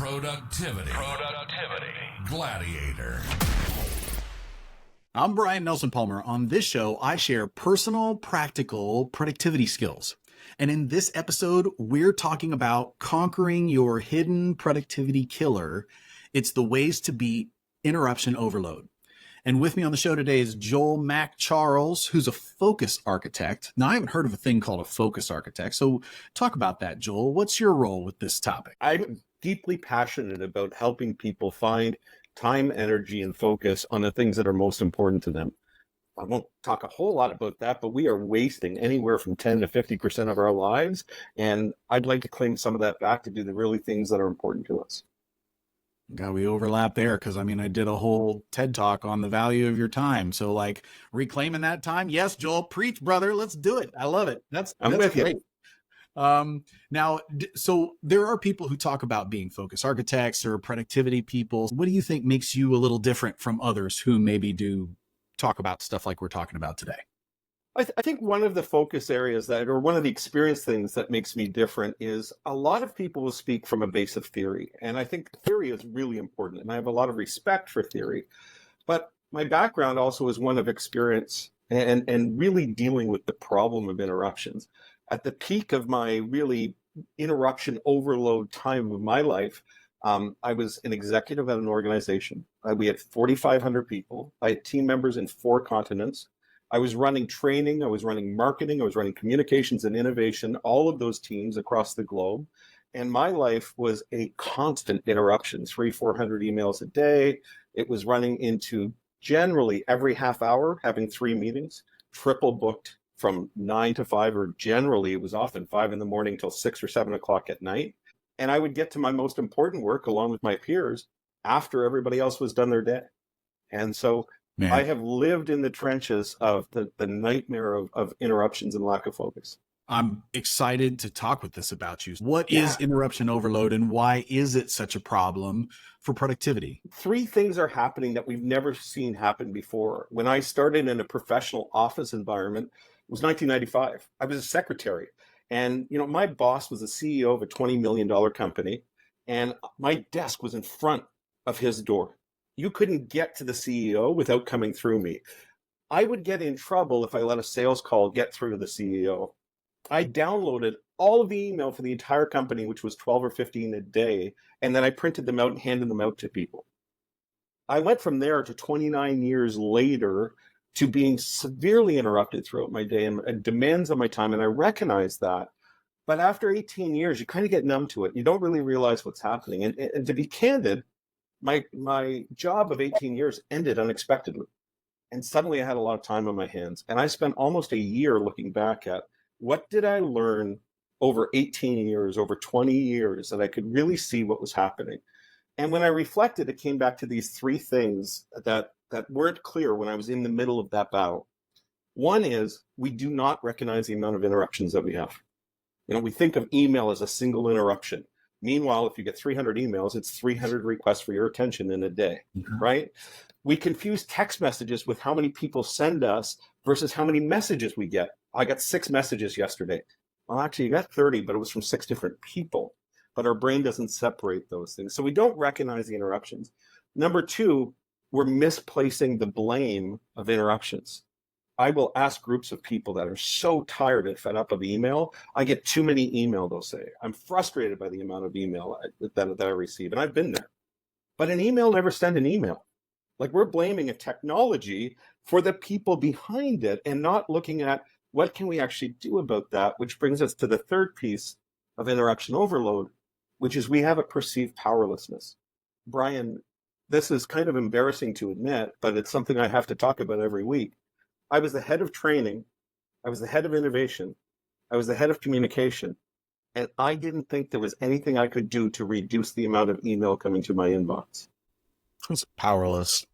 Productivity. Gladiator. I'm Brian Nelson Palmer. On this show, I share personal, practical productivity skills. And in this episode, we're talking about conquering your hidden productivity killer. It's the ways to beat interruption overload. And with me on the show today is Joel MacCharles, who's a focus architect. Now, I haven't heard of a thing called a focus architect. So talk about that, Joel. What's your role with this topic? I'm deeply passionate about helping people find time, energy, and focus on the things that are most important to them. I won't talk a whole lot about that, but we are wasting anywhere from 10 to 50% of our lives. And I'd like to claim some of that back to do the really things that are important to us. God, we overlap there because I did a whole TED talk on the value of your time. So like reclaiming that time. Yes, Joel, preach, brother. Let's do it. I love it. That's with great. you. Now, so there are people who talk about being focus architects or productivity people. What do you think makes you a little different from others who maybe do talk about stuff like we're talking about today? I think one of the focus areas or one of the experience things that makes me different is a lot of people will speak from a base of theory. And I think theory is really important. And I have a lot of respect for theory. But my background also is one of experience and really dealing with the problem of interruptions. At the peak of my really interruption overload time of my life, I was an executive at an organization. We had 4,500 people. I had team members in 4 continents. I was running training. I was running marketing. I was running communications and innovation, all of those teams across the globe. And my life was a constant interruption, 400 emails a day. It was running into generally every half hour, having 3 meetings, triple booked from 9 to 5, or generally it was often 5 in the morning till 6 or 7 o'clock at night. And I would get to my most important work along with my peers after everybody else was done their day. And so I have lived in the trenches of the nightmare of interruptions and lack of focus. I'm excited to talk with this about you. What is interruption overload and why is it such a problem for productivity? 3 things are happening that we've never seen happen before. When I started in a professional office environment, it was 1995. I was a secretary. And, my boss was the CEO of a $20 million company. And my desk was in front of his door. You couldn't get to the CEO without coming through me. I would get in trouble if I let a sales call get through to the CEO. I downloaded all of the email for the entire company, which was 12 or 15 a day, and then I printed them out and handed them out to people. I went from there to 29 years later to being severely interrupted throughout my day and demands on my time, and I recognize that. But after 18 years, you kind of get numb to it. You don't really realize what's happening. And to be candid, my job of 18 years ended unexpectedly. And suddenly I had a lot of time on my hands. And I spent almost a year looking back at what did I learn over 18 years, over 20 years, that I could really see what was happening. And when I reflected, it came back to these 3 things that weren't clear when I was in the middle of that battle. One is we do not recognize the amount of interruptions that we have. We think of email as a single interruption. Meanwhile, if you get 300 emails, it's 300 requests for your attention in a day, right? We confuse text messages with how many people send us versus how many messages we get. I got 6 messages yesterday. Well, actually, you got 30, but it was from 6 different people. But our brain doesn't separate those things. So we don't recognize the interruptions. Number 2, we're misplacing the blame of interruptions. I will ask groups of people that are so tired and fed up of email. I get too many email, they'll say. I'm frustrated by the amount of email that I receive, and I've been there. But an email never sent an email. Like, we're blaming a technology for the people behind it and not looking at what can we actually do about that, which brings us to the 3rd piece of interruption overload, which is we have a perceived powerlessness. Brian, this is kind of embarrassing to admit, but it's something I have to talk about every week. I was the head of training, I was the head of innovation, I was the head of communication, and I didn't think there was anything I could do to reduce the amount of email coming to my inbox. It's powerless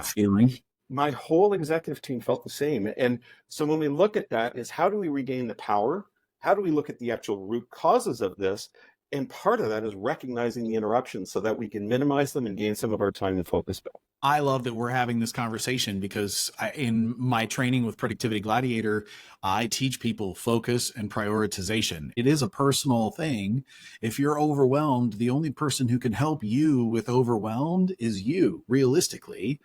feeling. My whole executive team felt the same. And so when we look at that is how do we regain the power? How do we look at the actual root causes of this? And part of that is recognizing the interruptions so that we can minimize them and gain some of our time and focus back. I love that we're having this conversation because in my training with Productivity Gladiator, I teach people focus and prioritization. It is a personal thing. If you're overwhelmed, the only person who can help you with overwhelmed is you, realistically.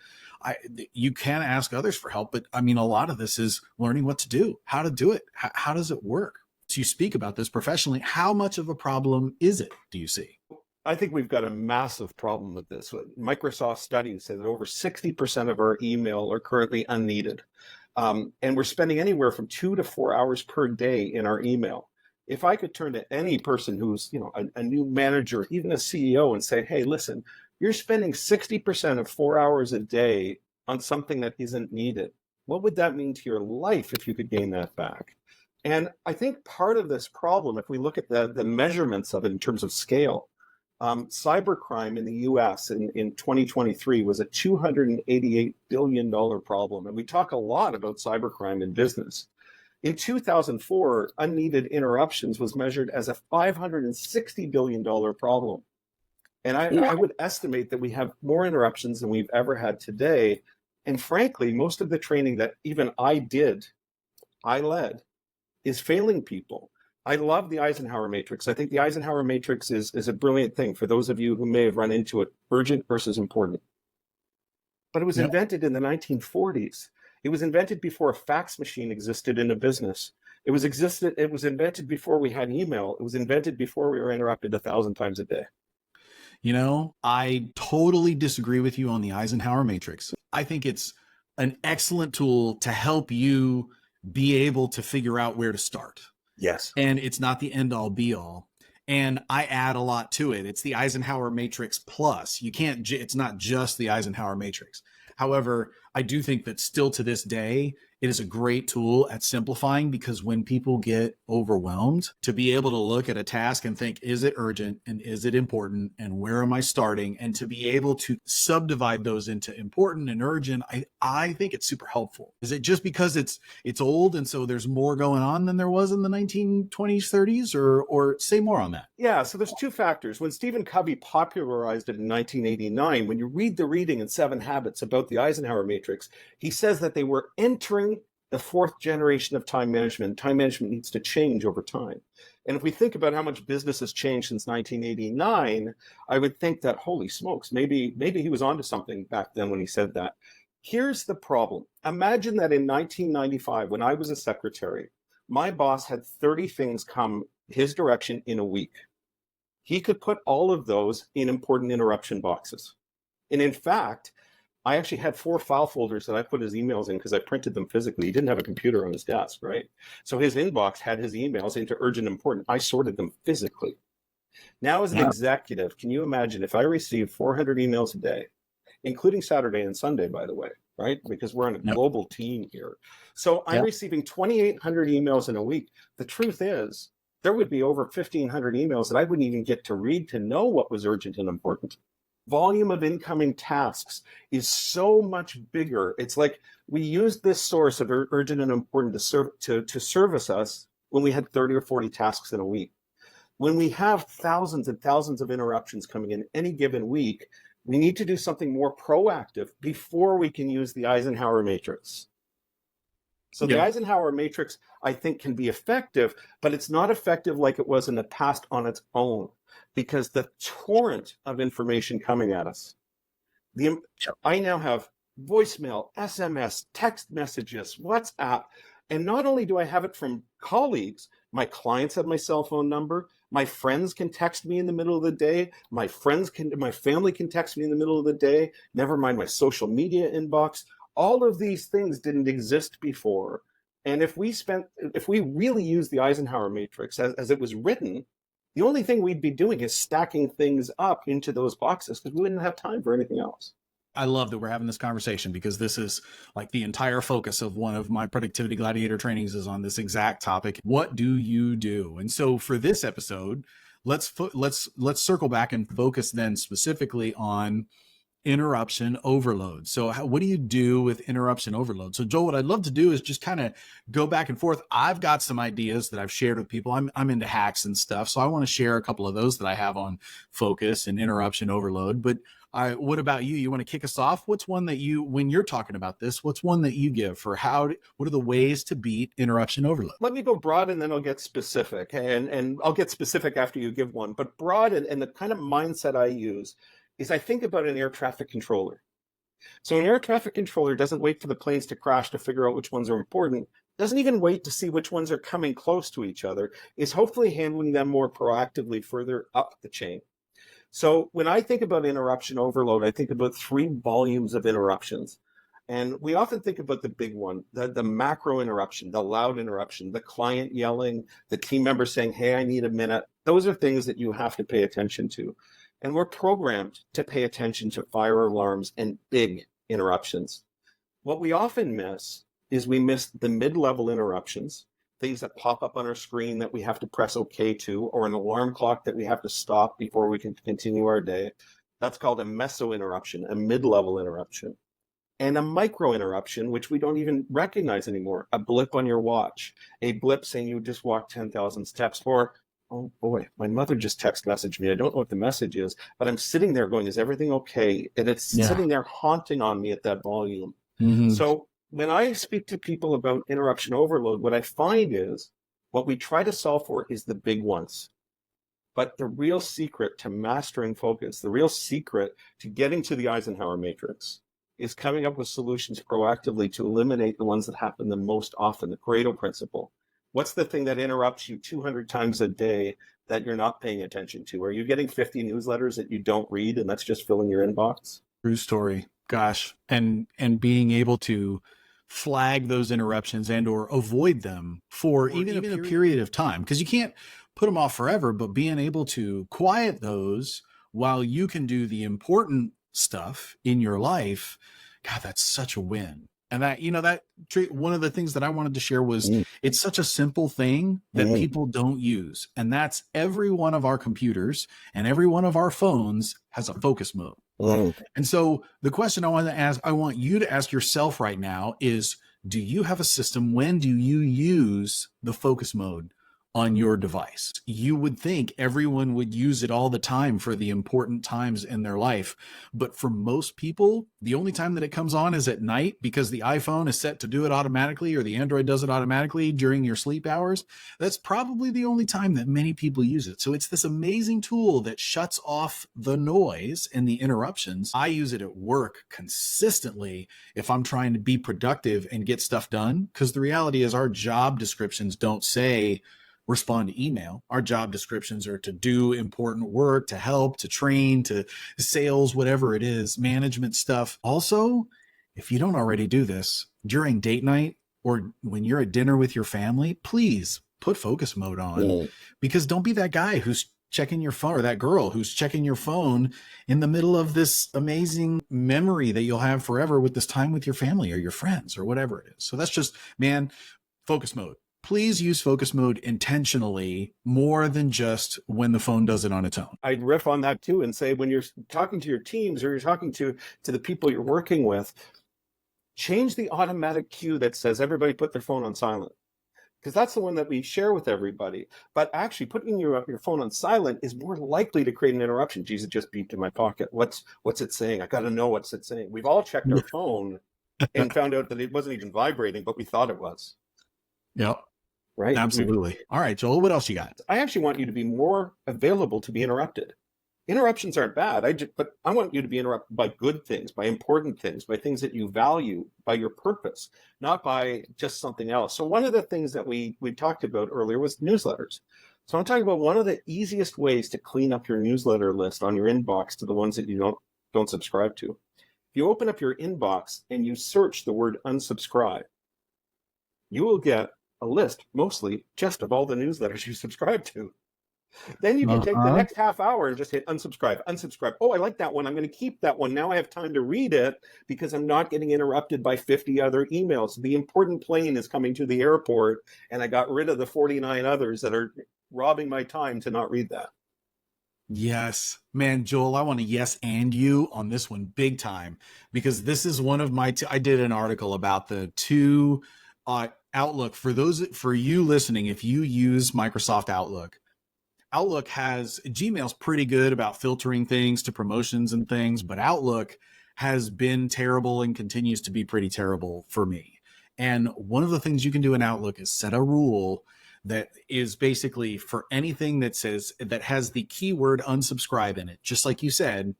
You can ask others for help, but I mean, a lot of this is learning what to do, how to do it. How does it work? So you speak about this professionally. How much of a problem is it, do you see? I think we've got a massive problem with this. Microsoft studies say that over 60% of our email are currently unneeded. And we're spending anywhere from 2 to 4 hours per day in our email. If I could turn to any person who's, a new manager, even a CEO, and say, hey, listen, you're spending 60% of 4 hours a day on something that isn't needed. What would that mean to your life if you could gain that back? And I think part of this problem, if we look at the measurements of it in terms of scale, cybercrime in the US in 2023 was a $288 billion problem. And we talk a lot about cybercrime in business. In 2004, unneeded interruptions was measured as a $560 billion problem. And I would estimate that we have more interruptions than we've ever had today. And frankly, most of the training that even I led, is failing people. I love the Eisenhower matrix. I think the Eisenhower matrix is a brilliant thing for those of you who may have run into it, urgent versus important. But it was invented in the 1940s. It was invented before a fax machine existed in a business. It was invented before we had email. It was invented before we were interrupted 1,000 times a day. I totally disagree with you on the Eisenhower matrix. I think it's an excellent tool to help you be able to figure out where to start. Yes. And it's not the end all be all. And I add a lot to it. It's the Eisenhower matrix plus. It's not just the Eisenhower matrix. However, I do think that still to this day, it is a great tool at simplifying, because when people get overwhelmed, to be able to look at a task and think, is it urgent and is it important and where am I starting? And to be able to subdivide those into important and urgent, I think it's super helpful. Is it just because it's old and so there's more going on than there was in the 1920s, 30s, or say more on that? Yeah, so there's two factors. When Stephen Covey popularized it in 1989, when you read the reading in 7 Habits about the Eisenhower matrix, he says that they were entering the 4th generation of time management. Time management needs to change over time. And if we think about how much business has changed since 1989, I would think that, holy smokes, maybe he was onto something back then when he said that. Here's the problem. Imagine that in 1995, when I was a secretary, my boss had 30 things come his direction in a week. He could put all of those in important interruption boxes. And in fact, I actually had 4 file folders that I put his emails in because I printed them physically. He didn't have a computer on his desk, right? So his inbox had his emails into urgent and important. I sorted them physically. Now, as an executive, can you imagine if I received 400 emails a day, including Saturday and Sunday, by the way, right? Because we're on a global team here. So I'm receiving 2,800 emails in a week. The truth is, there would be over 1,500 emails that I wouldn't even get to read to know what was urgent and important. Volume of incoming tasks is so much bigger. It's like we used this source of urgent and important to service us when we had 30 or 40 tasks in a week. When we have thousands and thousands of interruptions coming in any given week, we need to do something more proactive before we can use the Eisenhower matrix. So the Eisenhower matrix, I think, can be effective, but it's not effective like it was in the past on its own, because the torrent of information coming at us. I now have voicemail, SMS, text messages, WhatsApp, and not only do I have it from colleagues, my clients have my cell phone number, my friends can text me in the middle of the day, my family can text me in the middle of the day, never mind my social media inbox. All of these things didn't exist before. And if we really use the Eisenhower matrix as it was written, the only thing we'd be doing is stacking things up into those boxes because we wouldn't have time for anything else. I love that we're having this conversation, because this is like the entire focus of one of my Productivity Gladiator trainings is on this exact topic. What do you do? And so for this episode, let's circle back and focus then specifically on interruption overload. So what do you do with interruption overload? So Joel, what I'd love to do is just kind of go back and forth. I've got some ideas that I've shared with people. I'm into hacks and stuff. So I want to share a couple of those that I have on focus and interruption overload. But what about you? You want to kick us off? What's one that you, when you're talking about this, what's one that you give for what are the ways to beat interruption overload? Let me go broad and then I'll get specific. And I'll get specific after you give one. But broad and the kind of mindset I use is I think about an air traffic controller. So an air traffic controller doesn't wait for the planes to crash to figure out which ones are important, doesn't even wait to see which ones are coming close to each other, is hopefully handling them more proactively further up the chain. So when I think about interruption overload, I think about 3 volumes of interruptions. And we often think about the big one, the macro interruption, the loud interruption, the client yelling, the team member saying, hey, I need a minute. Those are things that you have to pay attention to. And we're programmed to pay attention to fire alarms and big interruptions. What we often miss is we miss the mid-level interruptions, things that pop up on our screen that we have to press OK to, or an alarm clock that we have to stop before we can continue our day. That's called a meso interruption, a mid-level interruption. And a micro interruption, which we don't even recognize anymore, a blip on your watch, a blip saying you just walked 10,000 steps, or, oh boy, my mother just text messaged me. I don't know what the message is, but I'm sitting there going, is everything okay? And it's sitting there haunting on me at that volume. Mm-hmm. So when I speak to people about interruption overload, what I find is what we try to solve for is the big ones. But the real secret to mastering focus, the real secret to getting to the Eisenhower matrix is coming up with solutions proactively to eliminate the ones that happen the most often, the Pareto principle. What's the thing that interrupts you 200 times a day that you're not paying attention to? Are you getting 50 newsletters that you don't read and that's just filling your inbox? True story. Gosh. And being able to flag those interruptions and or avoid them for even a period of time, because you can't put them off forever, but being able to quiet those while you can do the important stuff in your life, God, that's such a win. And that, one of the things that I wanted to share was it's such a simple thing that people don't use. And that's every one of our computers and every one of our phones has a focus mode. And so the question I want you to ask yourself right now is, do you have a system? When do you use the focus mode on your device? You would think everyone would use it all the time for the important times in their life. But for most people, the only time that it comes on is at night because the iPhone is set to do it automatically or the Android does it automatically during your sleep hours. That's probably the only time that many people use it. So it's this amazing tool that shuts off the noise and the interruptions. I use it at work consistently if I'm trying to be productive and get stuff done, because the reality is our job descriptions don't say respond to email. Our job descriptions are to do important work, to help, to train, to sales, whatever it is, management stuff. Also, if you don't already do this during date night or when you're at dinner with your family, please put focus mode on, because don't be that guy who's checking your phone or that girl who's checking your phone in the middle of this amazing memory that you'll have forever with this time with your family or your friends or whatever it is. So that's just, focus mode. Please use focus mode intentionally more than just when the phone does it on its own. I'd riff on that too and say, when you're talking to your teams or you're talking to the people you're working with, change the automatic cue that says everybody put their phone on silent, because that's the one that we share with everybody. But actually putting your phone on silent is more likely to create an interruption. Geez, it just beeped in my pocket. What's it saying? I got to know what's it saying. We've all checked our phone and found out that it wasn't even vibrating, but we thought it was. Yep. Right? Absolutely. All right, Joel, what else you got? I actually want you to be more available to be interrupted. Interruptions aren't bad, but I want you to be interrupted by good things, by important things, by things that you value, by your purpose, not by just something else. So one of the things that we talked about earlier was newsletters. So I'm talking about one of the easiest ways to clean up your newsletter list on your inbox to the ones that you don't subscribe to. If you open up your inbox and you search the word unsubscribe, you will get a list mostly just of all the newsletters you subscribe to. Then you can take the next half hour and just hit unsubscribe, unsubscribe. Oh, I like that one. I'm going to keep that one. Now I have time to read it because I'm not getting interrupted by 50 other emails. The important plane is coming to the airport and I got rid of the 49 others that are robbing my time to not read that. Yes, man, Joel, I want to yes and you on this one big time because this is one of my. I did an article about the two Outlook for those for you listening. If you use Microsoft Outlook, Outlook has Gmail's pretty good about filtering things to promotions and things, but Outlook has been terrible and continues to be pretty terrible for me. And one of the things you can do in Outlook is set a rule that is basically for anything that says that has the keyword unsubscribe in it, just like you said,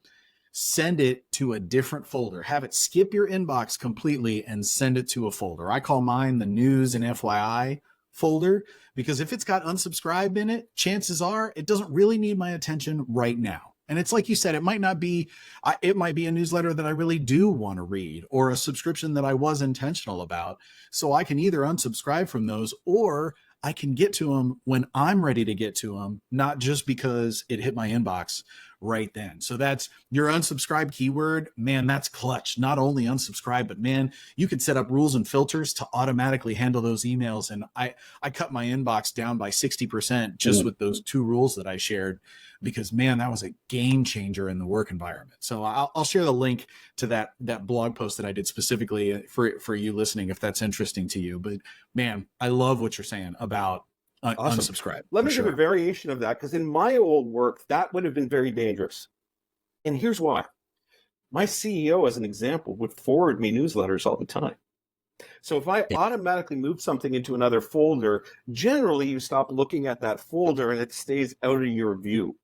send it to a different folder. Have it skip your inbox completely and send it to a folder. I call mine the news and FYI folder because if it's got unsubscribe in it, chances are it doesn't really need my attention right now. And it's like you said, it might not be, it might be a newsletter that I really do want to read or a subscription that I was intentional about. So I can either unsubscribe from those or I can get to them when I'm ready to get to them, not just because it hit my inbox right then. So that's your unsubscribe keyword. Man, that's clutch. Not only unsubscribe, but man, you could set up rules and filters to automatically handle those emails. And I cut my inbox down by 60% just with those two rules that I shared because man, that was a game changer in the work environment. So I'll share the link to that blog post that I did specifically for you listening, if that's interesting to you. But man, I love what you're saying about Awesome. unsubscribe. Let me give a variation of that because in my old work, that would have been very dangerous. And here's why. My CEO, as an example, would forward me newsletters all the time. So if I automatically move something into another folder, generally you stop looking at that folder and it stays out of your view.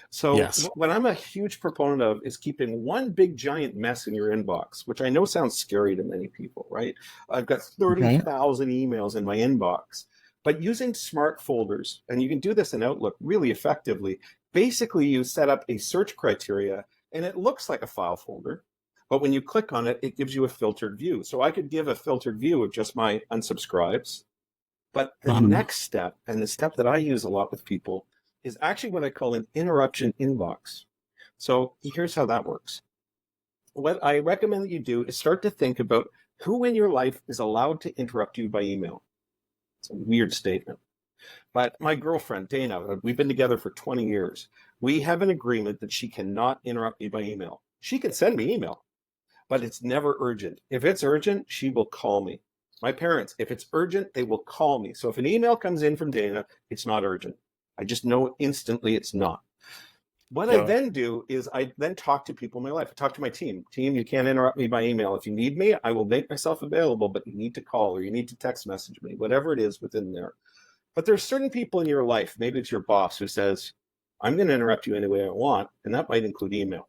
So what I'm a huge proponent of is keeping one big giant mess in your inbox, which I know sounds scary to many people, right? I've got 30,000 emails in my inbox. But using smart folders, and you can do this in Outlook really effectively, basically you set up a search criteria and it looks like a file folder, but when you click on it, it gives you a filtered view. So I could give a filtered view of just my unsubscribes. But the next step, and the step that I use a lot with people, is actually what I call an interruption inbox. So here's how that works. What I recommend that you do is start to think about who in your life is allowed to interrupt you by email. It's a weird statement. But my girlfriend, Dana, we've been together for 20 years. We have an agreement that she cannot interrupt me by email. She can send me email, but it's never urgent. If it's urgent, she will call me. My parents, if it's urgent, they will call me. So if an email comes in from Dana, it's not urgent. I just know instantly it's not. What I then do is I then talk to people in my life. I talk to my team. Team, you can't interrupt me by email. If you need me, I will make myself available, but you need to call or you need to text message me, whatever it is within there. But there's certain people in your life, maybe it's your boss who says, I'm going to interrupt you any way I want, and that might include email.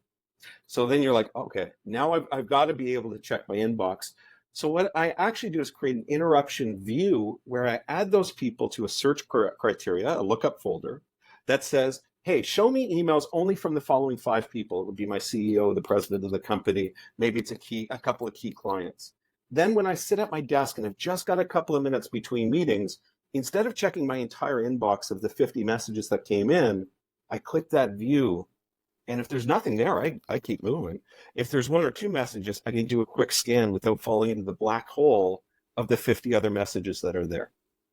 So then you're like, okay, now I've got to be able to check my inbox. So what I actually do is create an interruption view where I add those people to a search criteria, a lookup folder that says, hey, show me emails only from the following 5 people. It would be my CEO, the president of the company. Maybe it's a couple of key clients. Then when I sit at my desk and I've just got a couple of minutes between meetings, instead of checking my entire inbox of the 50 messages that came in, I click that view. And if there's nothing there, I keep moving. If there's 1 or 2 messages, I can do a quick scan without falling into the black hole of the 50 other messages that are there.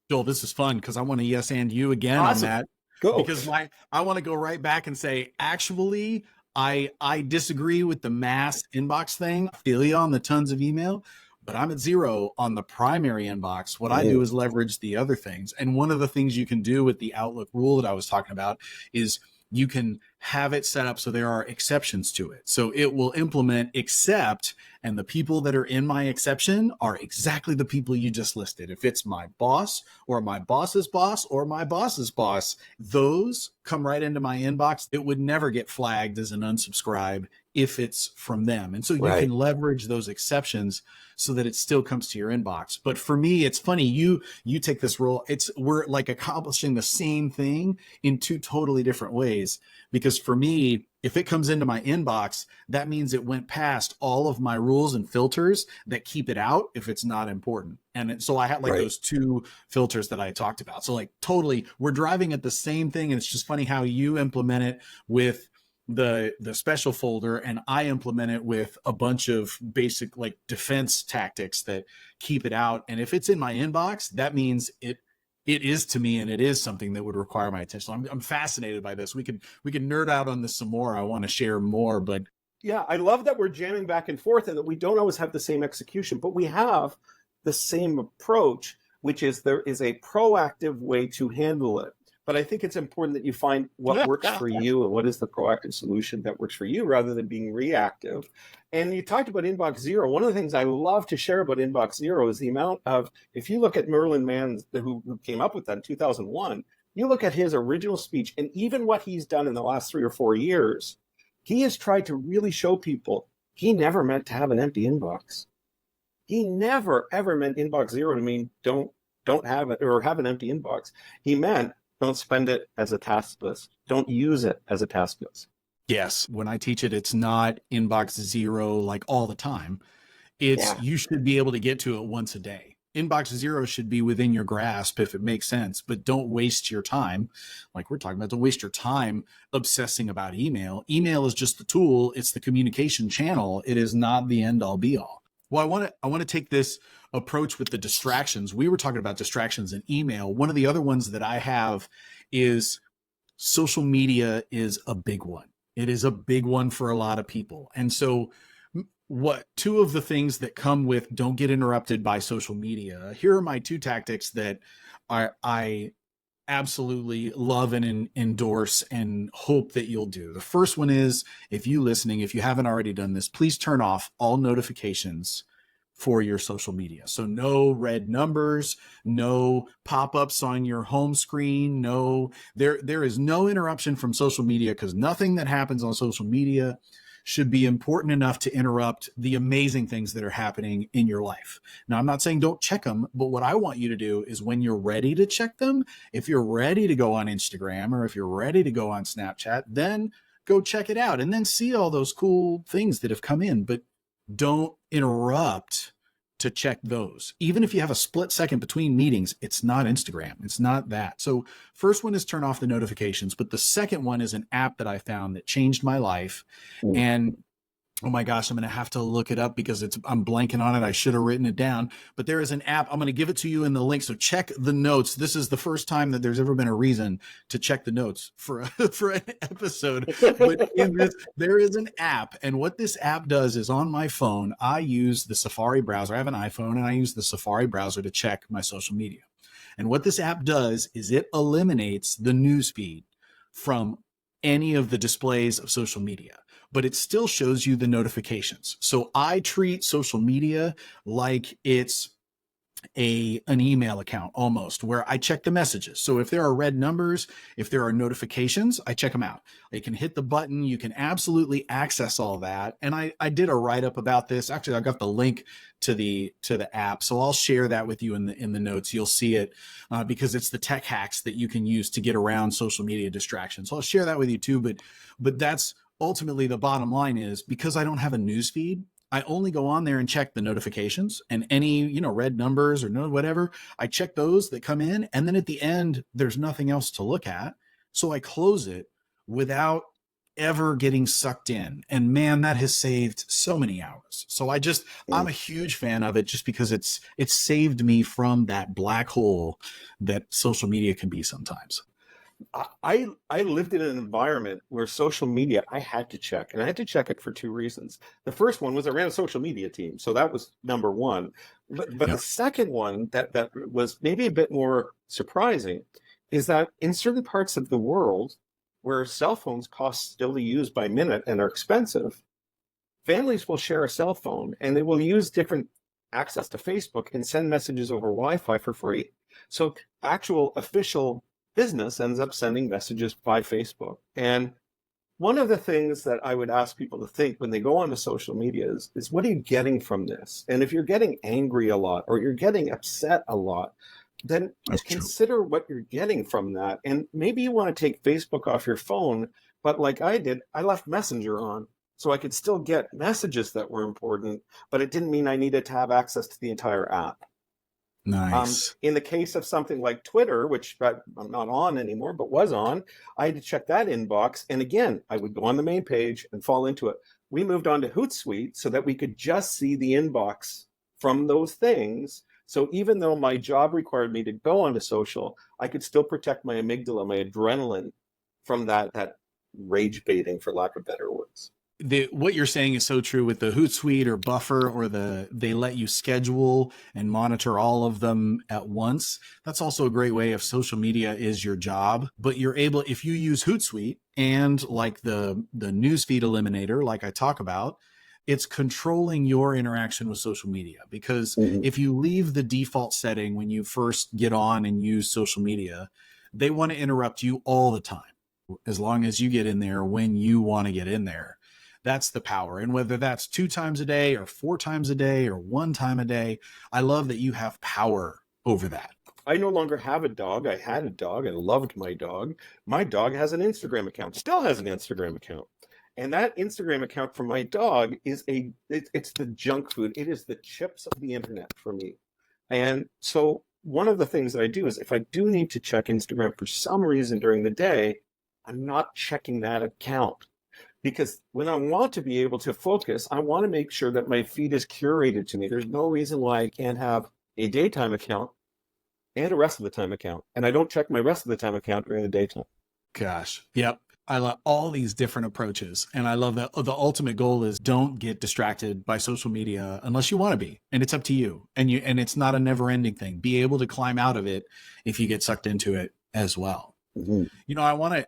Joel, this is fun because I want to yes and you again on that. Go. Because I want to go right back and say, actually, I disagree with the mass inbox thing. I feel you on the tons of email, but I'm at 0 on the primary inbox. What I do is leverage the other things. And one of the things you can do with the Outlook rule that I was talking about is you can have it set up so there are exceptions to it. So it will implement except, and the people that are in my exception are exactly the people you just listed. If it's my boss or my boss's boss or my boss's boss, those come right into my inbox. It would never get flagged as an unsubscribe if it's from them. And so you can leverage those exceptions so that it still comes to your inbox. But for me, it's funny, you take this role, we're like accomplishing the same thing in 2 totally different ways. Because for me, if it comes into my inbox, that means it went past all of my rules and filters that keep it out if it's not important. And so I had like those 2 filters that I talked about. So like totally, we're driving at the same thing. And it's just funny how you implement it with the special folder and I implement it with a bunch of basic like defense tactics that keep it out. And if it's in my inbox, that means It is to me, and it is something that would require my attention. I'm fascinated by this. We could nerd out on this some more. I want to share more, but Yeah, I love that we're jamming back and forth and that we don't always have the same execution, but we have the same approach, which is there is a proactive way to handle it. But I think it's important that you find what works for you and what is the proactive solution that works for you rather than being reactive. And you talked about Inbox Zero. One of the things I love to share about Inbox Zero is the amount of, if you look at Merlin Mann, who came up with that in 2001, you look at his original speech and even what he's done in the last 3 or 4 years, he has tried to really show people he never meant to have an empty inbox. He never ever meant Inbox Zero to mean don't have it or have an empty inbox. He meant don't spend it as a task list. Don't use it as a task list. yes, when I teach it, it's not Inbox Zero like all the time. It's Yeah. you should be able to get to it once a day. Inbox Zero should be within your grasp if it makes sense, but don't waste your time. Like we're talking about, don't waste your time obsessing about email. Email is just the tool. It's the communication channel. It is not the end all be all. Well, I want to take this approach with the distractions. We were talking about distractions in email. One of the other ones that I have is social media is a big one. It is a big one for a lot of people. And so what two of the things that come with don't get interrupted by social media. Here are my two tactics that I absolutely love and endorse and hope that you'll do. The first one is, if you listening, if you haven't already done this, please turn off all notifications for your social media. So no red numbers, no pop-ups on your home screen, there is no interruption from social media, because nothing that happens on social media should be important enough to interrupt the amazing things that are happening in your life. Now, I'm not saying don't check them, but what I want you to do is when you're ready to check them, if you're ready to go on Instagram or if you're ready to go on Snapchat, then go check it out and then see all those cool things that have come in. But don't interrupt to check those. Even if you have a split second between meetings, it's not Instagram. It's not that. So first one is turn off the notifications. But the second one is an app that I found that changed my life. And oh my gosh, I'm going to have to look it up because I'm blanking on it. I should have written it down, but there is an app. I'm going to give it to you in the link. So check the notes. This is the first time that there's ever been a reason to check the notes for an episode. But in this, there is an app. And what this app does is, on my phone, I use the Safari browser. I have an iPhone and I use the Safari browser to check my social media. And what this app does is it eliminates the newsfeed from any of the displays of social media, but it still shows you the notifications. So I treat social media like it's an email account almost, where I check the messages. So if there are red numbers, if there are notifications, I check them out. You can hit the button. You can absolutely access all that. And I did a write-up about this. Actually, I got the link to the app, so I'll share that with you in the notes. You'll see it because it's the tech hacks that you can use to get around social media distractions. So I'll share that with you too. But that's ultimately the bottom line, is because I don't have a news feed, I only go on there and check the notifications and any, red numbers or whatever. I check those that come in. And then at the end, there's nothing else to look at. So I close it without ever getting sucked in. And man, that has saved so many hours. So I'm a huge fan of it, just because it's saved me from that black hole that social media can be sometimes. I lived in an environment where social media I had to check, and I had to check it for two reasons. The first one was I ran a social media team, so that was number one. But Yep. the second one that was maybe a bit more surprising is that in certain parts of the world where cell phones cost still to use by minute and are expensive, families will share a cell phone and they will use different access to Facebook and send messages over Wi-Fi for free. So actual official business ends up sending messages by Facebook. And one of the things that I would ask people to think when they go onto social media is what are you getting from this? And if you're getting angry a lot or you're getting upset a lot, then consider what you're getting from that. And maybe you want to take Facebook off your phone, but like I did, I left Messenger on so I could still get messages that were important, but it didn't mean I needed to have access to the entire app. Nice. In the case of something like Twitter, which I'm not on anymore, but was on, I had to check that inbox. And again, I would go on the main page and fall into it. We moved on to Hootsuite so that we could just see the inbox from those things. So even though my job required me to go onto social, I could still protect my amygdala, my adrenaline from that rage baiting, for lack of better words. What you're saying is so true with the Hootsuite or Buffer, or they let you schedule and monitor all of them at once. That's also a great way. If social media is your job, but you're able, if you use Hootsuite and like the newsfeed eliminator, like I talk about, it's controlling your interaction with social media. Because if you leave the default setting when you first get on and use social media, they want to interrupt you all the time, as long as you get in there when you want to get in there. That's the power. And whether that's 2 times a day or 4 times a day or 1 time a day, I love that you have power over that. I no longer have a dog. I had a dog. I loved my dog. My dog has an Instagram account, still has an Instagram account. And that Instagram account for my dog is it's the junk food. It is the chips of the internet for me. And so one of the things that I do is, if I do need to check Instagram for some reason during the day, I'm not checking that account. Because when I want to be able to focus, I want to make sure that my feed is curated to me. There's no reason why I can't have a daytime account and a rest of the time account. And I don't check my rest of the time account during the daytime. Gosh. Yep. I love all these different approaches. And I love that the ultimate goal is don't get distracted by social media unless you want to be. And it's up to you. And it's not a never ending thing. Be able to climb out of it if you get sucked into it as well. You know,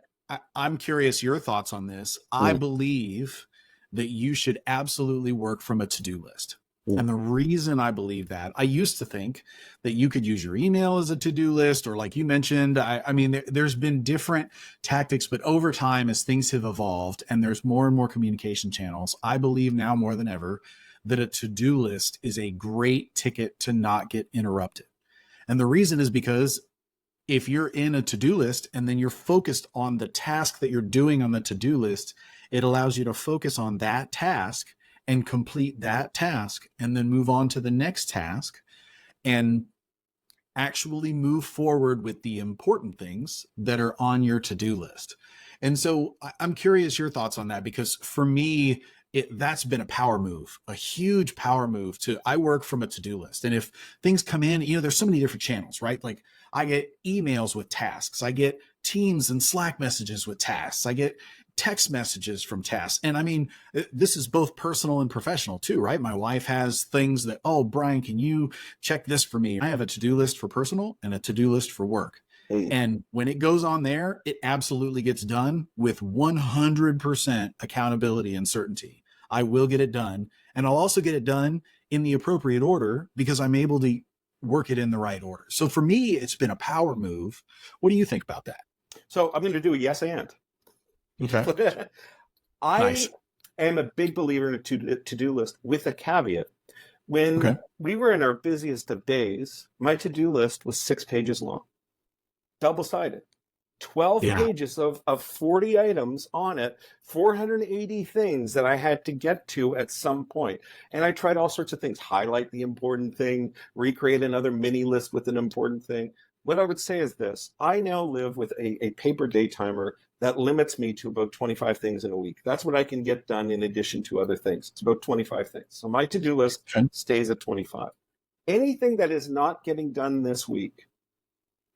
I'm curious your thoughts on this. I believe that you should absolutely work from a to-do list. And the reason I believe that, I used to think that you could use your email as a to-do list, or like you mentioned, I mean, there's been different tactics, but over time, as things have evolved and there's more and more communication channels, I believe now more than ever that a to-do list is a great ticket to not get interrupted. And the reason is because if you're in a to-do list and then you're focused on the task that you're doing on the to-do list, it allows you to focus on that task and complete that task and then move on to the next task and actually move forward with the important things that are on your to-do list. And so I'm curious your thoughts on that, because for me, that's been a power move, a huge power move I work from a to-do list. And if things come in, you know, there's so many different channels, right? Like I get emails with tasks. I get Teams and Slack messages with tasks. I get text messages from tasks. And I mean, this is both personal and professional too, right? My wife has things that, oh, Brian, can you check this for me? I have a to-do list for personal and a to-do list for work. And when it goes on there, it absolutely gets done with 100% accountability and certainty. I will get it done. And I'll also get it done in the appropriate order because I'm able to work it in the right order. So for me, it's been a power move. What do you think about that? So I'm going to do a yes and. Okay. I am a big believer in a to-do list with a caveat. When we were in our busiest of days, my to-do list was 6 pages long, double-sided. 12 pages of 40 items on it, 480 things that I had to get to at some point. And I tried all sorts of things, highlight the important thing, recreate another mini list with an important thing. What I would say is this: I now live with a paper day timer that limits me to about 25 things in a week. That's what I can get done in addition to other things. It's about 25 things. So my to-do list stays at 25. Anything that is not getting done this week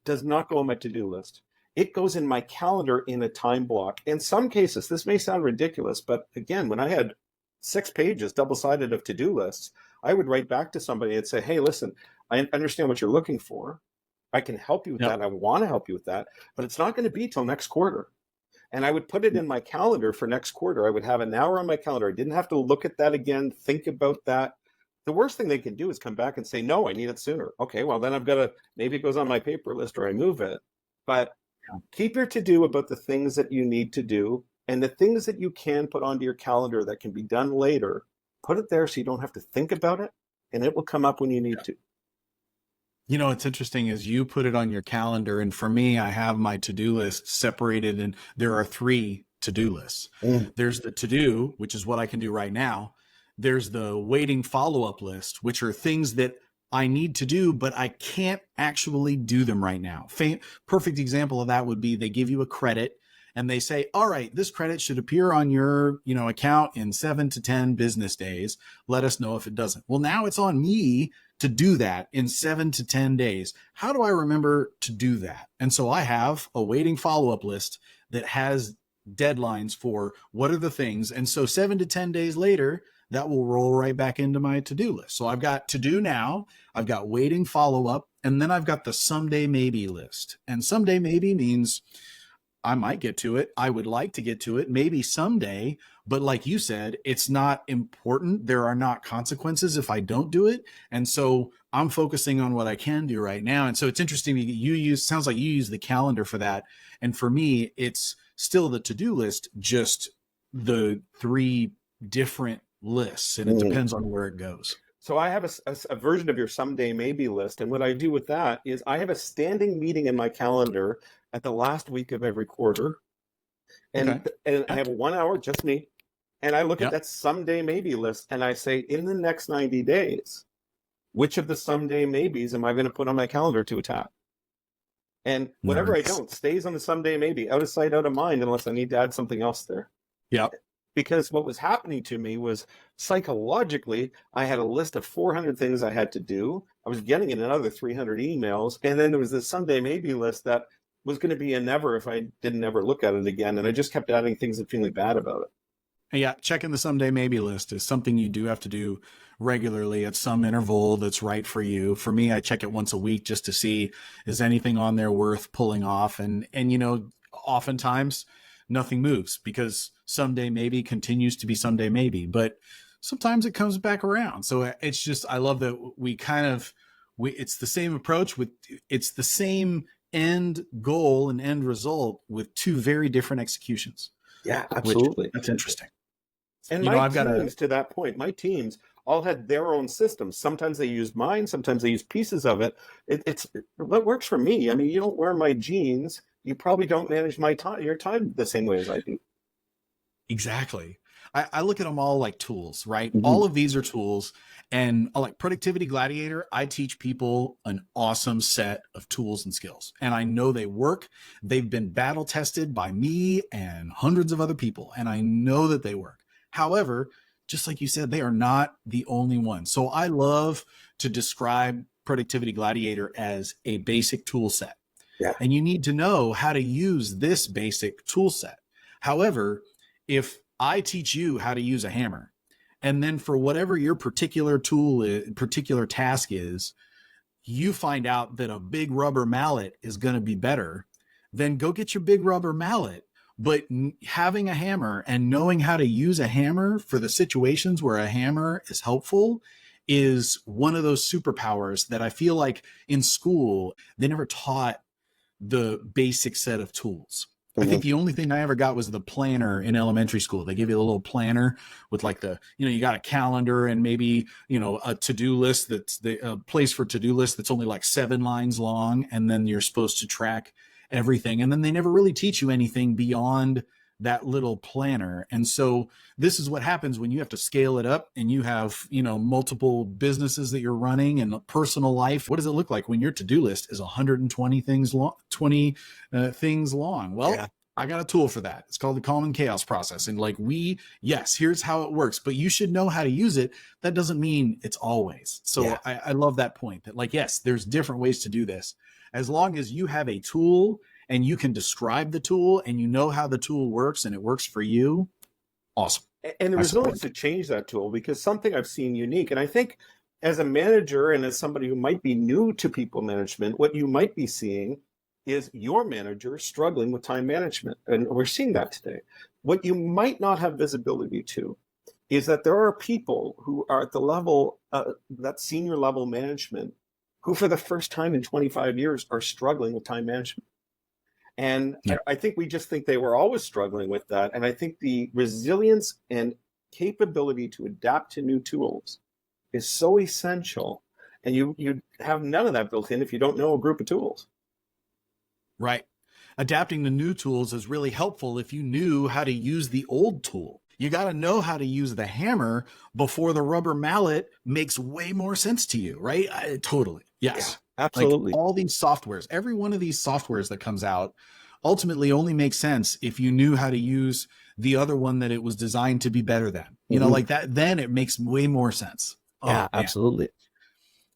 does not go on my to-do list. It goes in my calendar in a time block. In some cases, this may sound ridiculous, but again, when I had 6 pages double-sided of to-do lists, I would write back to somebody and say, hey, listen, I understand what you're looking for. I can help you with that. I want to help you with that, but it's not going to be till next quarter. And I would put it in my calendar for next quarter. I would have an hour on my calendar. I didn't have to look at that again, think about that. The worst thing they can do is come back and say, no, I need it sooner. Okay, well, then I've got to, maybe it goes on my paper list or I move it. But keep your to-do about the things that you need to do, and the things that you can put onto your calendar that can be done later, put it there so you don't have to think about it, and it will come up when you need to. You know, what's interesting is you put it on your calendar. And for me, I have my to-do list separated, and there are 3 to-do lists. There's the to-do, which is what I can do right now. There's the waiting follow-up list, which are things that I need to do, but I can't actually do them right now. Perfect example of that would be they give you a credit and they say, all right, this credit should appear on your, account in 7 to 10 business days. Let us know if it doesn't. Well, now it's on me to do that in 7 to 10 days. How do I remember to do that? And so I have a waiting follow-up list that has deadlines for what are the things. And so 7 to 10 days later, that will roll right back into my to-do list. So I've got to do now, I've got waiting follow-up, and then I've got the someday maybe list. And someday maybe means I might get to it. I would like to get to it, maybe someday. But like you said, it's not important. There are not consequences if I don't do it. And so I'm focusing on what I can do right now. And so it's interesting. Sounds like you use the calendar for that. And for me, it's still the to-do list, just the 3 different lists. And it depends on where it goes. So I have a version of your someday maybe list. And what I do with that is I have a standing meeting in my calendar at the last week of every quarter. And I have 1 hour, just me. And I look at that someday maybe list and I say, in the next 90 days, which of the someday maybes am I going to put on my calendar to attack? And whatever I don't stays on the someday maybe, out of sight, out of mind, unless I need to add something else there. Yep. Because what was happening to me was psychologically, I had a list of 400 things I had to do. I was getting in another 300 emails. And then there was this someday maybe list that was going to be a never if I didn't ever look at it again. And I just kept adding things and feeling bad about it. Yeah, checking the someday maybe list is something you do have to do regularly at some interval that's right for you. For me, I check it once a week just to see, is anything on there worth pulling off? And oftentimes nothing moves because someday maybe continues to be someday maybe, but sometimes it comes back around. So it's just, I love that it's the same approach it's the same end goal and end result with 2 very different executions. Yeah, absolutely. That's interesting. And to that point, my teams all had their own systems. Sometimes they used mine, sometimes they used pieces of it. It's what works for me. I mean, you don't wear my jeans, you probably don't manage your time the same way as I do. Exactly. I look at them all like tools, right? Mm-hmm. All of these are tools. And like Productivity Gladiator, I teach people an awesome set of tools and skills. And I know they work. They've been battle tested by me and hundreds of other people. And I know that they work. However, just like you said, they are not the only one. So I love to describe Productivity Gladiator as a basic tool set. Yeah. And you need to know how to use this basic tool set. However, if I teach you how to use a hammer, and then for whatever your particular particular task is, you find out that a big rubber mallet is going to be better, then go get your big rubber mallet. But having a hammer and knowing how to use a hammer for the situations where a hammer is helpful is one of those superpowers that I feel like in school, they never taught the basic set of tools. I think the only thing I ever got was the planner in elementary school. They give you a little planner with like you got a calendar and maybe, a to-do list that's a place for to-do list that's only like 7 lines long. And then you're supposed to track everything. And then they never really teach you anything beyond that little planner. And so this is what happens when you have to scale it up and you have, multiple businesses that you're running and a personal life. What does it look like when your to-do list is 120 things long, things long? Well, yeah. I got a tool for that. It's called the calm and chaos process. And here's how it works, but you should know how to use it. That doesn't mean it's always. So yeah. I love that point that yes, there's different ways to do this. As long as you have a tool and you can describe the tool and you know how the tool works and it works for you, awesome. And the resilience to change that tool, because something I've seen unique, and I think as a manager and as somebody who might be new to people management, what you might be seeing is your manager struggling with time management. And we're seeing that today. What you might not have visibility to is that there are people who are at the level, that senior level management, who for the first time in 25 years are struggling with time management. And I think we just think they were always struggling with that. And I think the resilience and capability to adapt to new tools is so essential. And you have none of that built in if you don't know a group of tools. Right. Adapting to new tools is really helpful if you knew how to use the old tool. You got to know how to use the hammer before the rubber mallet makes way more sense to you, right? Totally. Yes. Yeah, absolutely. All these softwares, every one of these softwares that comes out ultimately only makes sense if you knew how to use the other one that it was designed to be better than. Like that, then it makes way more sense. Yeah, absolutely.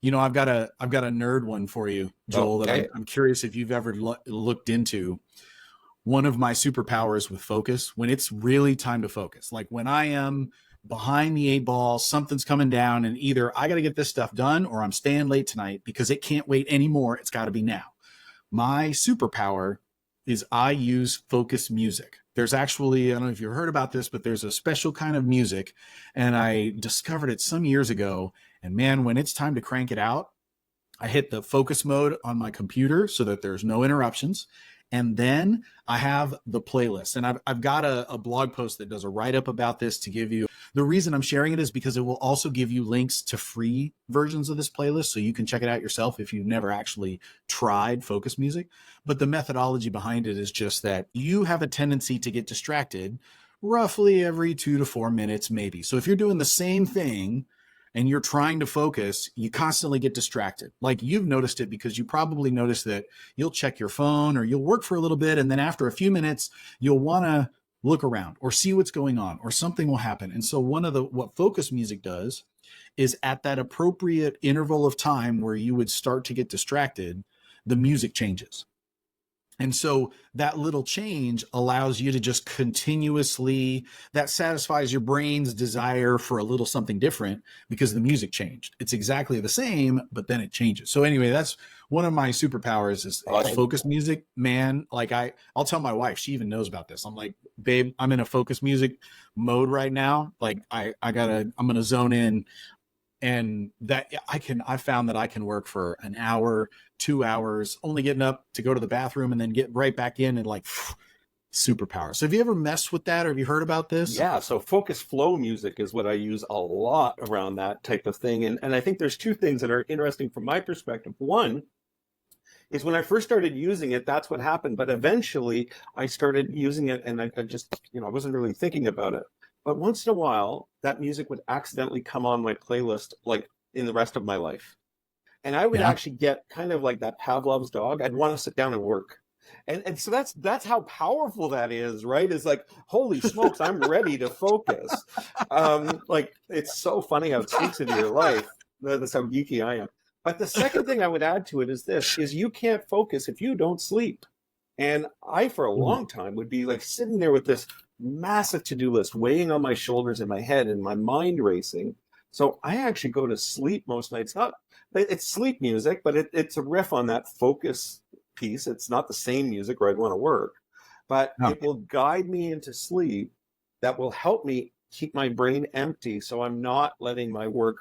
I've got a nerd one for you, Joel, that Okay. I'm curious if you've ever looked into. One of my superpowers with focus, when it's really time to focus, like when I am behind the 8 ball, something's coming down, and either I got to get this stuff done or I'm staying late tonight because it can't wait anymore. It's got to be now. My superpower is I use focus music. There's actually, I don't know if you've heard about this, but there's a special kind of music, and I discovered it some years ago. And man, when it's time to crank it out, I hit the focus mode on my computer so that there's no interruptions. And then I have the playlist. And I've got a blog post that does a write up about this to give you. The reason I'm sharing it is because it will also give you links to free versions of this playlist. So you can check it out yourself if you've never actually tried focus music. But the methodology behind it is just that you have a tendency to get distracted roughly every 2 to 4 minutes, maybe. So if you're doing the same thing and you're trying to focus, you constantly get distracted. Like you've noticed it because you probably noticed that you'll check your phone or you'll work for a little bit. And then after a few minutes, you'll want to look around or see what's going on or something will happen. And so what focus music does is at that appropriate interval of time where you would start to get distracted, the music changes. And so that little change allows you to just continuously, that satisfies your brain's desire for a little something different because the music changed. It's exactly the same, but then it changes. So anyway, that's one of my superpowers is focus music, man. Like I'll tell my wife, she even knows about this. I'm like, babe, I'm in a focus music mode right now. Like I'm going to zone in. And that I found that I can work for an hour, 2 hours, only getting up to go to the bathroom and then get right back in and like superpower. So have you ever messed with that or have you heard about this? Yeah, so focus flow music is what I use a lot around that type of thing. And I think there's two things that are interesting from my perspective. One is when I first started using it, that's what happened. But eventually I started using it and I just, I wasn't really thinking about it. But once in a while, that music would accidentally come on my playlist, like in the rest of my life. And I would Yeah. actually get kind of like that Pavlov's dog. I'd want to sit down and work. And so that's how powerful that is, right? It's like, holy smokes, I'm ready to focus. Like it's so funny how it speaks into your life. That's how geeky I am. But the second thing I would add to it is this, is you can't focus if you don't sleep. And I, for a long time, would be like sitting there with this massive to-do list weighing on my shoulders and my head and my mind racing. So I actually go to sleep most nights. It's sleep music, but it's a riff on that focus piece. It's not the same music where I'd want to work, but it will guide me into sleep that will help me keep my brain empty so I'm not letting my work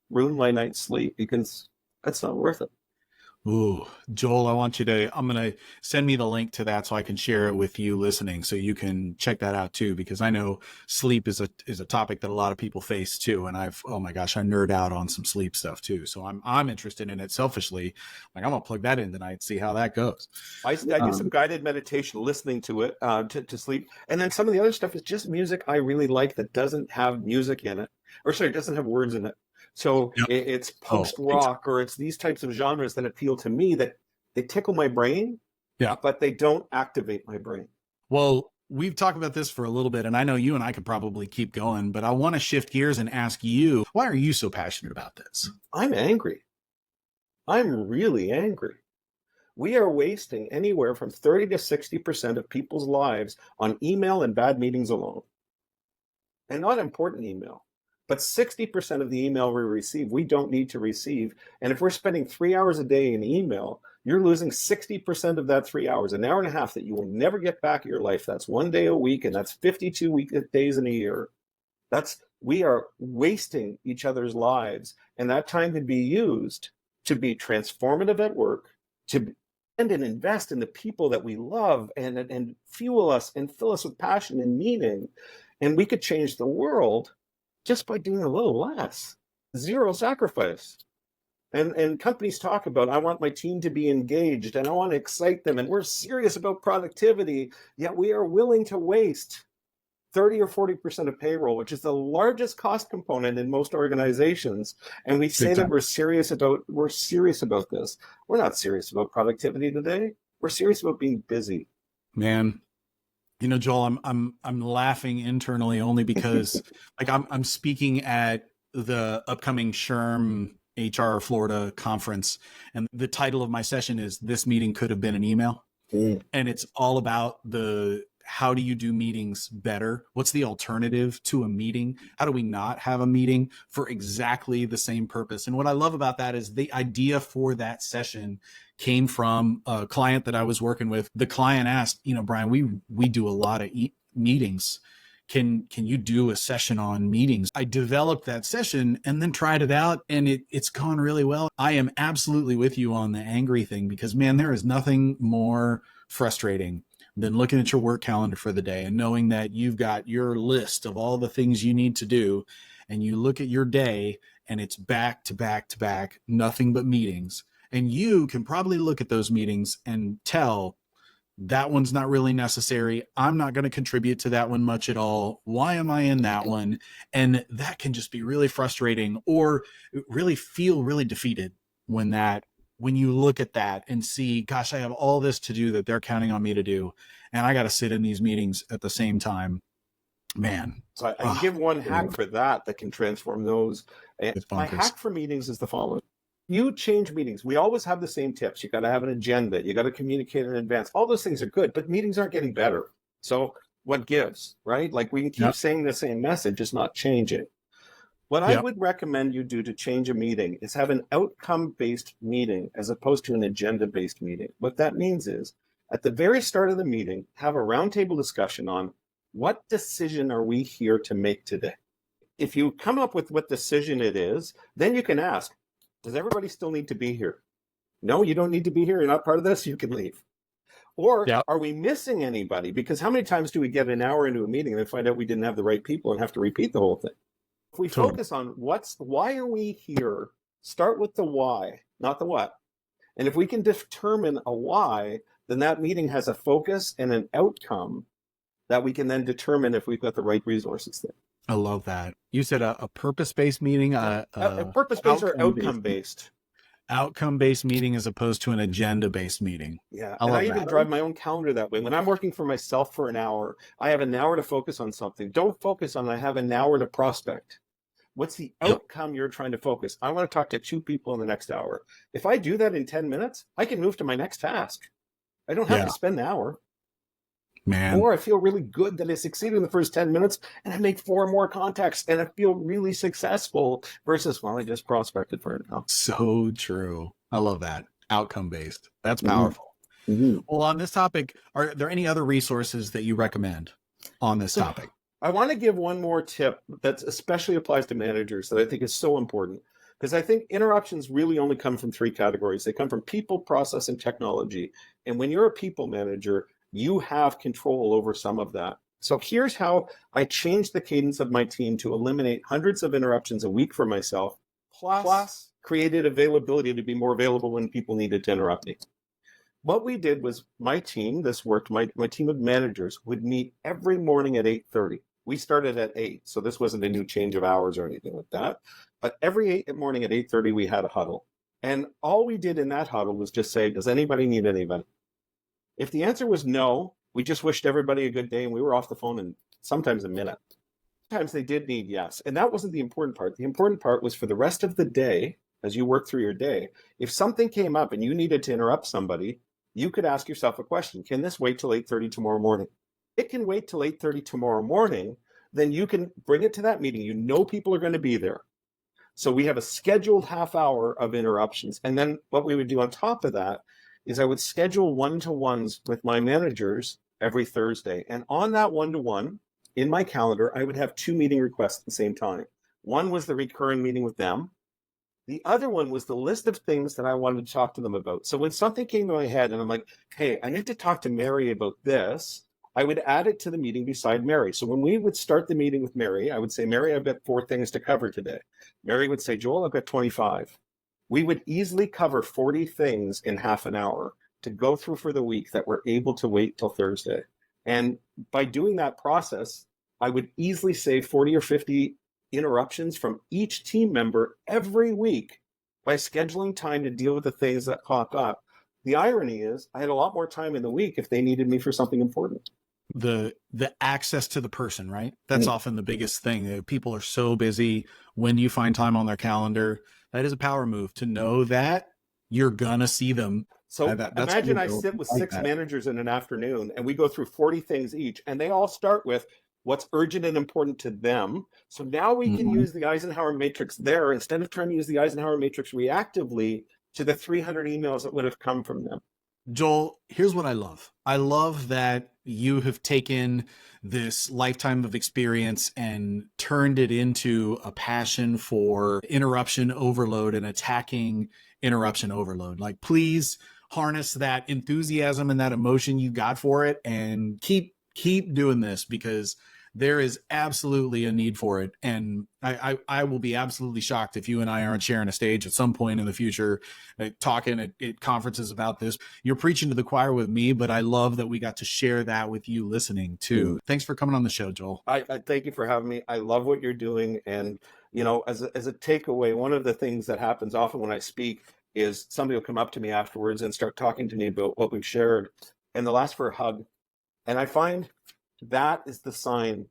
ruin my night's sleep because that's not worth it. Ooh, Joel, I'm going to send me the link to that so I can share it with you listening so you can check that out too, because I know sleep is a topic that a lot of people face too. And oh my gosh, I nerd out on some sleep stuff too. So I'm interested in it selfishly. Like I'm going to plug that in tonight, see how that goes. I do some guided meditation, listening to it to sleep. And then some of the other stuff is just music I really like that doesn't have music in it, or sorry, doesn't have words in it. So it's post-rock or it's these types of genres that appeal to me that they tickle my brain, but they don't activate my brain. Well, we've talked about this for a little bit, and I know you and I could probably keep going, but I want to shift gears and ask you, why are you so passionate about this? I'm angry. I'm really angry. We are wasting anywhere from 30 to 60% of people's lives on email and bad meetings alone. And not important email. But 60% of the email we receive, we don't need to receive. And if we're spending 3 hours a day in email, you're losing 60% of that 3 hours, an hour and a half that you will never get back in your life. That's 1 day a week, and that's 52 days in a year. We are wasting each other's lives. And that time can be used to be transformative at work, to and invest in the people that we love and fuel us and fill us with passion and meaning. And we could change the world just by doing a little less. Zero sacrifice. And companies talk about, I want my team to be engaged and I want to excite them. And we're serious about productivity, yet we are willing to waste 30 or 40% of payroll, which is the largest cost component in most organizations. And we say that we're serious about this. We're not serious about productivity today. We're serious about being busy. Man, Joel, I'm laughing internally only because like I'm speaking at the upcoming SHRM HR Florida conference. And the title of my session is "This Meeting Could Have Been an Email." And it's all about how do you do meetings better? What's the alternative to a meeting? How do we not have a meeting for exactly the same purpose? And what I love about that is the idea for that session came from a client that I was working with. The client asked, Brian, we do a lot of meetings. Can you do a session on meetings? I developed that session and then tried it out, and it's gone really well. I am absolutely with you on the angry thing, because man, there is nothing more frustrating than looking at your work calendar for the day and knowing that you've got your list of all the things you need to do, and you look at your day and it's back to back to back, nothing but meetings. And you can probably look at those meetings and tell that one's not really necessary. I'm not going to contribute to that one much at all. Why am I in that one? And that can just be really frustrating, or really feel really defeated when you look at that and see, gosh, I have all this to do that they're counting on me to do, and I got to sit in these meetings at the same time. Man. So I can give one hack for that can transform those. My hack for meetings is the following. You change meetings. We always have the same tips. You got to have an agenda. You got to communicate in advance. All those things are good, but meetings aren't getting better. So what gives, right? Like, we can keep saying the same message, just not change it. What I would recommend you do to change a meeting is have an outcome-based meeting as opposed to an agenda-based meeting. What that means is, at the very start of the meeting, have a roundtable discussion on what decision are we here to make today. If you come up with what decision it is, then you can ask, does everybody still need to be here? No, you don't need to be here. You're not part of this. You can leave. Or are we missing anybody? Because how many times do we get an hour into a meeting and then find out we didn't have the right people and have to repeat the whole thing? If we focus on why are we here, start with the why, not the what. And if we can determine a why, then that meeting has a focus and an outcome that we can then determine if we've got the right resources there. I love that. You said a purpose-based meeting, a purpose-based or outcome-based. Outcome-based meeting as opposed to an agenda-based meeting. Yeah, I even drive my own calendar that way. When I'm working for myself for an hour, I have an hour to focus on something. Don't focus on I have an hour to prospect. What's the outcome you're trying to focus? I want to talk to 2 people in the next hour. If I do that in 10 minutes, I can move to my next task. I don't have to spend the hour. Man. Or I feel really good that I succeeded in the first 10 minutes and I make 4 more contacts and I feel really successful versus, I just prospected for it now. So true. I love that. Outcome-based. That's powerful. Mm-hmm. Well, on this topic, are there any other resources that you recommend on this topic? I want to give one more tip that especially applies to managers that I think is so important, because I think interruptions really only come from 3 categories. They come from people, process, and technology. And when you're a people manager, you have control over some of that. So here's how I changed the cadence of my team to eliminate hundreds of interruptions a week for myself, plus created availability to be more available when people needed to interrupt me. What we did was my team, my team of managers would meet every morning at 8:30. We started at 8, so this wasn't a new change of hours or anything like that. But every morning at 8:30, we had a huddle. And all we did in that huddle was just say, does anybody need anybody? If the answer was no, we just wished everybody a good day and we were off the phone in sometimes a minute. Sometimes they did need yes. And that wasn't the important part. The important part was for the rest of the day, as you work through your day, if something came up and you needed to interrupt somebody, you could ask yourself a question. Can this wait till 8:30 tomorrow morning? It can wait till 8:30 tomorrow morning. Then you can bring it to that meeting. You know people are going to be there. So we have a scheduled half hour of interruptions. And then what we would do on top of that is I would schedule one-to-ones with my managers every Thursday. And on that one-to-one, in my calendar, I would have 2 meeting requests at the same time. One was the recurring meeting with them. The other one was the list of things that I wanted to talk to them about. So when something came to my head and I'm like, hey, I need to talk to Mary about this, I would add it to the meeting beside Mary. So when we would start the meeting with Mary, I would say, Mary, I've got 4 things to cover today. Mary would say, Joel, I've got 25. We would easily cover 40 things in half an hour to go through for the week that were able to wait till Thursday. And by doing that process, I would easily save 40 or 50 interruptions from each team member every week by scheduling time to deal with the things that pop up. The irony is I had a lot more time in the week if they needed me for something important. The access to the person, right? That's often the biggest thing. People are so busy. When do you find time on their calendar? That is a power move to know that you're gonna see them. So That's imagine cool, I Joel. sit with I like 6 that. managers in an afternoon and we go through 40 things each, and they all start with what's urgent and important to them. So now we can Mhm. use the Eisenhower matrix there instead of trying to use the Eisenhower matrix reactively to the 300 emails that would have come from them. Joel, here's what I love. I love that you have taken this lifetime of experience and turned it into a passion for interruption overload and attacking interruption overload. Like, please harness that enthusiasm and that emotion you got for it and keep doing this, because there is absolutely a need for it. And I will be absolutely shocked if you and I aren't sharing a stage at some point in the future, talking at conferences about this. You're preaching to the choir with me, but I love that we got to share that with you listening too. Thanks for coming on the show, Joel. I thank you for having me. I love what you're doing. And, as a takeaway, one of the things that happens often when I speak is somebody will come up to me afterwards and start talking to me about what we've shared, and they'll ask for a hug. And I find that is the sign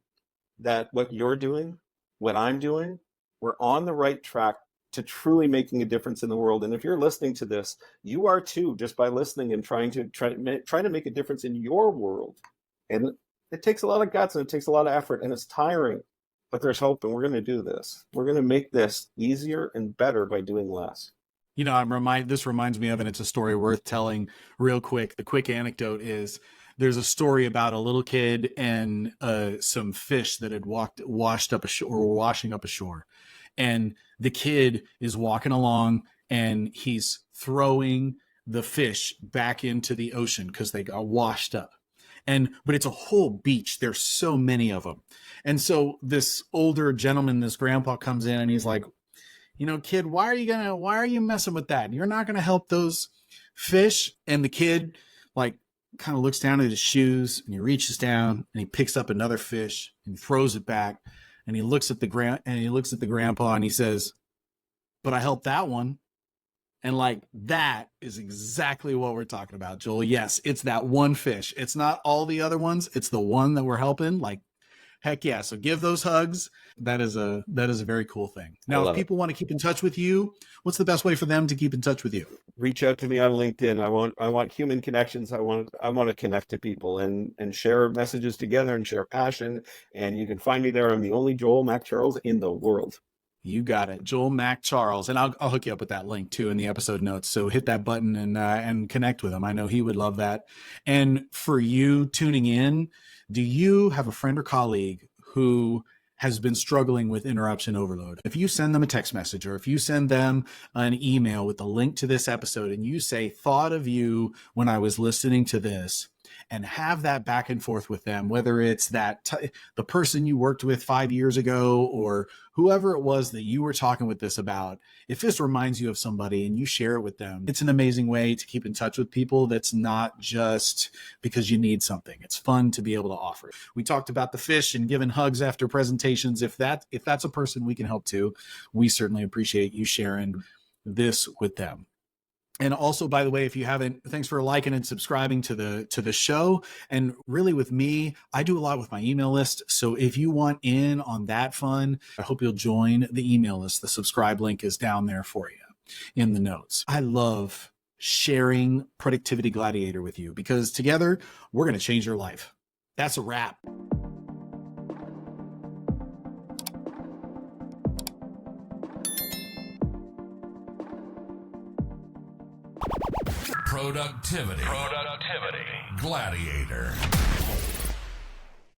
that what you're doing, what I'm doing, we're on the right track to truly making a difference in the world. And if you're listening to this, you are too, just by listening and trying to make a difference in your world. And it takes a lot of guts and it takes a lot of effort and it's tiring, but there's hope, and we're going to do this. We're going to make this easier and better by doing less. This reminds me of, and it's a story worth telling real quick. The quick anecdote is, there's a story about a little kid and some fish that had washed up ashore, or washing up ashore. And the kid is walking along and he's throwing the fish back into the ocean because they got washed up. But it's a whole beach. There's so many of them. And so this older gentleman, this grandpa, comes in and he's like, kid, why are you messing with that? You're not going to help those fish. And the kid, like, kind of looks down at his shoes and he reaches down and he picks up another fish and throws it back. And he looks at the grandpa and he says, but I helped that one. And like, that is exactly what we're talking about, Joel. Yes, it's that one fish. It's not all the other ones. It's the one that we're helping. Like, heck yeah. So give those hugs. That is a very cool thing. Now, if people want to keep in touch with you, what's the best way for them to keep in touch with you? Reach out to me on LinkedIn. I want human connections. I want to connect to people and share messages together and share passion. And you can find me there. I'm the only Joel MacCharles in the world. You got it, Joel MacCharles, and I'll hook you up with that link too in the episode notes. So hit that button and connect with him. I know he would love that. And for you tuning in, do you have a friend or colleague who has been struggling with interruption overload? If you send them a text message, or if you send them an email with the link to this episode and you say, thought of you when I was listening to this, and have that back and forth with them, whether it's the person you worked with 5 years ago or whoever it was that you were talking with this about, if this reminds you of somebody and you share it with them, it's an amazing way to keep in touch with people. That's not just because you need something. It's fun to be able to offer. We talked about the fish and giving hugs after presentations. If that's a person we can help too, we certainly appreciate you sharing this with them. And also, by the way, if you haven't, thanks for liking and subscribing to the show. And really, with me, I do a lot with my email list. So if you want in on that fun, I hope you'll join the email list. The subscribe link is down there for you in the notes. I love sharing Productivity Gladiator with you because together we're going to change your life. That's a wrap. Productivity. Gladiator.